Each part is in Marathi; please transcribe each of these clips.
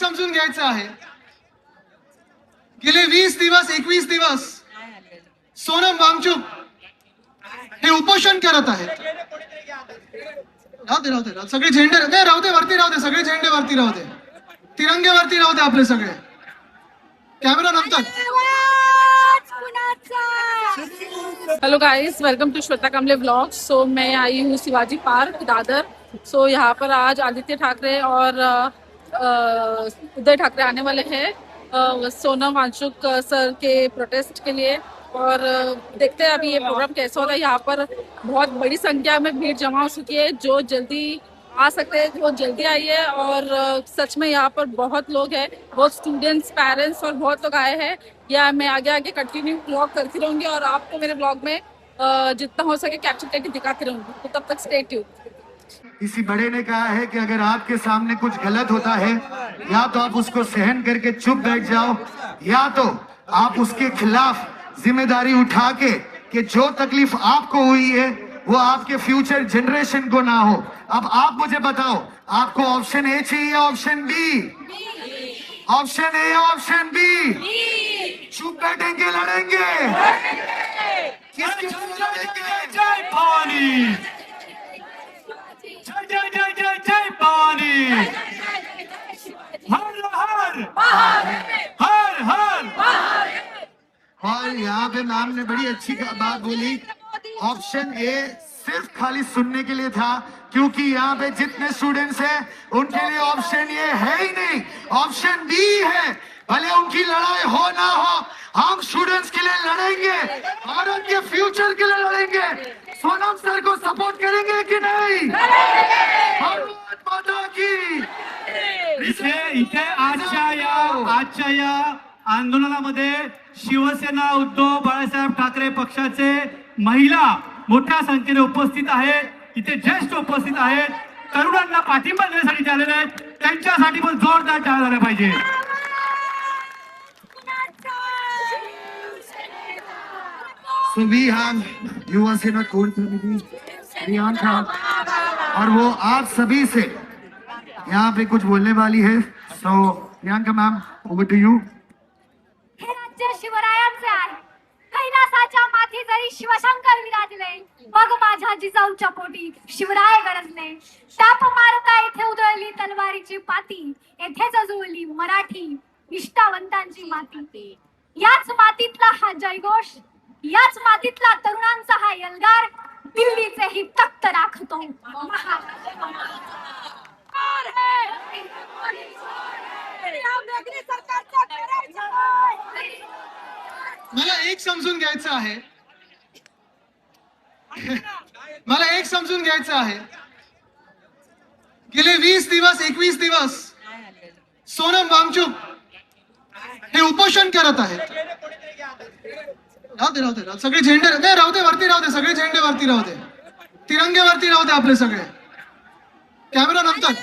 समजून घ्यायचं आहे, गेले 20 दिवस 21 दिवस सोनम वांगचुक हे उपोषण करत आहेत. राहू दे सगळे झेंडे नाही राहू दे, वरती राहू दे, सगळे झेंडे वरती राहू दे, तिरंगे वरती राहू दे आपले सगळे. कॅमेरा नंतर. Hello guys, welcome to Shweta Kamle vlogs. So मैं आई हूँ शिवाजी पार्क दादर. सो यहाँ पर आज आदित्य ठाकरे और उदय ठाकरे आने वाले हैं सोनम वांगचुक सर के प्रोटेस्ट के लिए. और देखते हैं अभी ये प्रोग्राम कैसा होता है. यहाँ पर बहुत बड़ी संख्या में भीड़ जमा हो चुकी है. जो जल्दी आ सकते हैं वो जल्दी आइए. और सच में यहाँ पर बहुत लोग हैं, बहुत स्टूडेंट्स, पेरेंट्स और बहुत लोग आए हैं. या मैं आगे आगे कंटिन्यू ब्लॉग करती रहूंगी और आपको मेरे ब्लॉग में जितना हो सके कैप्चर करके दिखाती रहूंगी. तो तब तक स्टे ट्यून्ड. किसी बड़े ने कहा है कि अगर आपके सामने कुछ गलत होता है, या तो आप उसको सहन करके चुप बैठ जाओ, या तो आप उसके खिलाफ जिम्मेदारी उठा के कि जो तकलीफ आपको हुई है वो आपके फ्यूचर जनरेशन को ना हो. अब आप मुझे बताओ, आपको ऑप्शन ए चाहिए या ऑप्शन बी? ऑप्शन ए या ऑप्शन बी? चुप बैठेंगे लड़ेंगे? किसके लिए लड़ेंगे? जय भवानी, जय जय जय जय जय भवानी, हर हर हर हर. और यहाँ पे मैम ने बड़ी अच्छी बात बोली. ऑप्शन ए सिर्फ खाली सुनने के लिए था, क्योंकि यहाँ पे जितने स्टूडेंट्स हैं उनके लिए ऑप्शन ये है ही नहीं, ऑप्शन बी है. भले उनकी लड़ाई हो ना हो, हम स्टूडेंट्स के लिए लड़ेंगे और उनके फ्यूचर के लिए लड़ेंगे. सोनम सर को सपोर्ट करेंगे कि नहीं? भारत माता की. इथे आजच्या या आंदोलनामध्ये शिवसेना, उद्धव बाळासाहेब ठाकरे पक्षाचे महिला मोठ्या संख्येने उपस्थित आहेत. इथे ज्येष्ठ उपस्थित आहेत. तरुणांना पाठिंबा देण्यासाठी आलेले आहेत. त्यांच्यासाठी पण जोरदार टाळ्या झाल्या पाहिजे. So we have युवा सेना कोर कमेटी प्रियंका, और वो आप सभी से यहाँ पे कुछ बोलने वाली है. So Priyanka ma'am, over to you. हे राज्य शिवरायांचे आहे. कैलासाच्या माथी जरी शिवशंकर विराजले, बघ माझ्या जिजाऊच्या पोटी शिवराय गरजले. ताप मारता येथे उधळली तलवारीची पाती, येथेच जुळली मराठी निष्ठावंतांची माती. याच मातीतला हा जयघोष, याच मातीतला तरुणांचा हा एल्गार, दिल्लीचे ही तख्त राखतो. मला एक समजून घ्यायचं आहे, मला एक समजून घ्यायचं आहे, गेले 20 दिवस 21 दिवस सोनम वांगचुक हे उपोषण करत आहेत. राहू दे सगळे झेंडे नाही राहू दे, वरती राहू दे, सगळे झेंडे वरती राहू दे, तिरंगे वरती राहू दे आपले सगळे. कॅमेरा नंतर.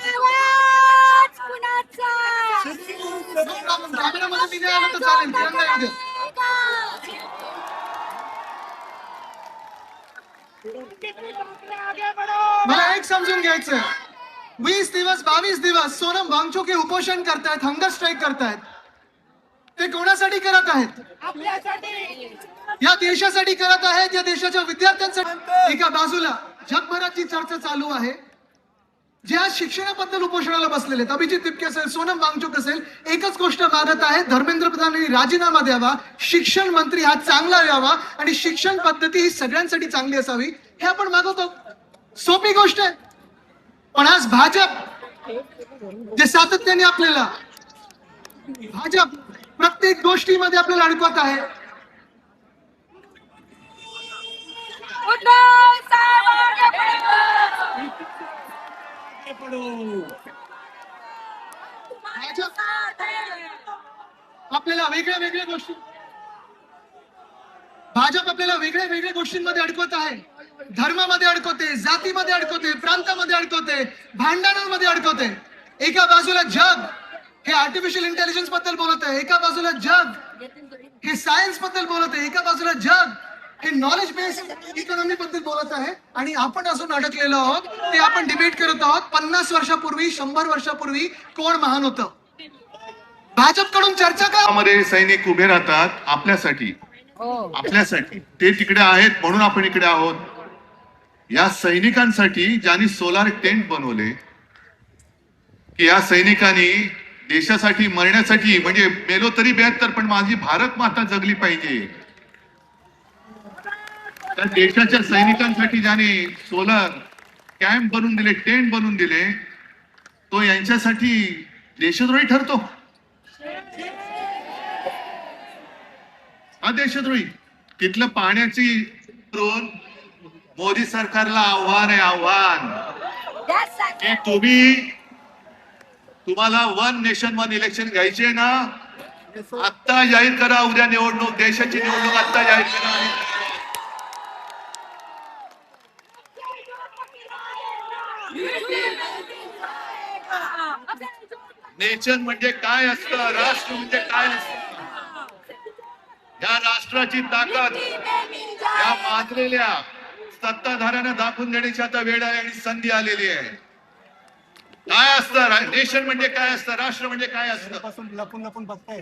कॅमेरामध्ये मी नाही आलं तर चालेल, तिरंगा येऊ दे. मला एक समजून घ्यायचंय, 20 दिवस 22 दिवस सोनम वांगचुक हे उपोषण करतायत, हंगर स्ट्राईक करतायत. ते कोणासाठी करत आहेत? या देशासाठी करत आहेत, या देशाच्या विद्यार्थ्यांसाठी. एका बाजूला जगभराची चर्चा चालू आहे, जे आज शिक्षणाबद्दल उपोषणाला बसलेले आहेत. अभिजित तिपके असेल, सोनम वांगचुक असेल, एकच गोष्ट मागत आहेत, धर्मेंद्र प्रधानांनी राजीनामा द्यावा, शिक्षण मंत्री हा चांगला यावा आणि शिक्षण पद्धती ही सगळ्यांसाठी चांगली असावी, हे आपण मागवतो. सोपी गोष्ट आहे. पण आज भाजप जे सातत्याने आपल्याला, भाजप प्रत्येक गोष्टीमध्ये आपल्याला अडकवत आहे. आपल्याला वेगळ्या गोष्टी, भाजप आपल्याला वेगळ्या गोष्टींमध्ये अडकवत आहे. धर्मामध्ये अडकवते, जातीमध्ये अडकवते, प्रांतामध्ये अडकवते, भांडणांमध्ये अडकवते. एका बाजूला जग हे आर्टिफिशियल इंटेलिजन्स बद्दल बोलत आहे, एका बाजूला जग हे सायन्स बद्दल बोलत आहे, एका बाजूला जग हे नॉलेज बेस्ड इकॉनॉमी बद्दल बोलत आहे. आणि आपण अजून अडकलेलो आहोत, ते आपण डिबेट करत आहोत 50 वर्षापूर्वी, 100 वर्षापूर्वी कोण महान होतं. भाजपकडून चर्चा का मध्ये सैनिक उभे राहतात आपल्यासाठी आपल्यासाठी ते तिकडे आहेत म्हणून आपण इकडे आहोत. या सैनिकांसाठी ज्यांनी सोलार टेंट बनवले की या सैनिकांनी देशासाठी मरण्यासाठी म्हणजे मेलो तरी 72 पण माझी भारत माता जगली पाहिजे. त्या देशाच्या सैनिकांसाठी ज्यांनी सोलार कॅम्प बनवून दिले टेंट बनवून दिले तो यांच्यासाठी देशद्रोही ठरतो. हा देशद्रोही. तिथलं पाण्याची मोदी सरकारला आव्हान आहे आव्हान की तुम्हाला 1 नेशन 1 इलेक्शन घ्यायचे ना आत्ता जाहीर करा. उद्या निवडणूक देशाची निवडणूक आत्ता जाहीर करा. नेशन म्हणजे काय असतं राष्ट्र म्हणजे काय असतं या राष्ट्राची ताकद या माजलेल्या सत्ताधाऱ्यांना दाखवून देण्याची आता वेळ आहे आणि संधी आलेली आहे. काय असतं नेशन म्हणजे काय असतं राष्ट्र म्हणजे काय असतं लपून लपून बघताय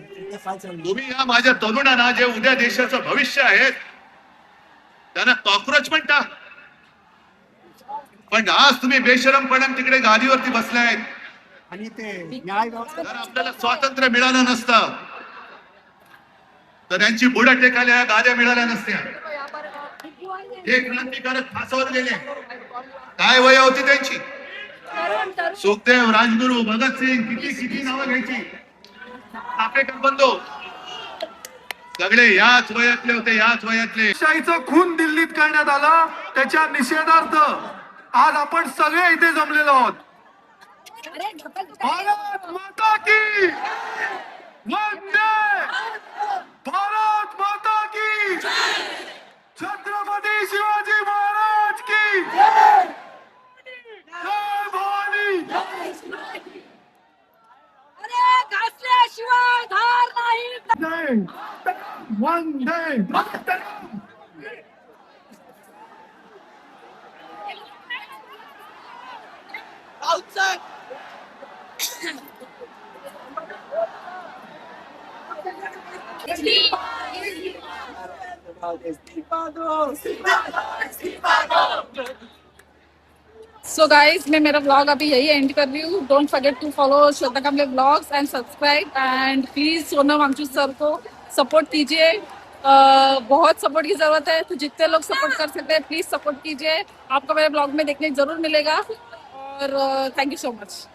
तुम्ही या माझ्या तरुणांना जे उद्या देशाचं भविष्य आहे त्यांना कॉक्रोच म्हणता. पण आज तुम्ही बेशरमपणे तिकडे गादीवरती बसलायत. आणि ते न्याय व्यवस्था जर आपल्याला स्वातंत्र्य मिळालं नसतं तर त्यांची बुडं टेकायला या गाद्या मिळाल्या नसत्या. हे क्रांतिकारक फासावर गेले. काय वय होती त्यांची. सुखदेव राजगुरू भगतसिंग किती किती नावं घ्यायची. चाफेकर बंधू सगळे याच वयातले होते याच वयातले. शाहीचं खून दिल्लीत करण्यात आलं त्याच्या निषेधार्थ आज आपण सगळे इथे जमलेलो आहोत. भारत माता की वंदे भारत माता की छत्रपती शिवाजी महाराज की जय भवानी. घासल्याशिवाय धार नाही. वंदे मातरम. सो गाइस मैं मेरा व्लॉग अभी यही एंड कर रही हूँ. Don't forget to follow Shweta Kamle vlogs and subscribe and please Sonam Wangchuk sir को सपोर्ट कीजिए. बहुत सपोर्ट की जरूरत है तो जितने लोग सपोर्ट कर सकते हैं प्लीज सपोर्ट कीजिए. आपको मेरे ब्लॉग में देखने जरूर मिलेगा और थैंक यू सो मच.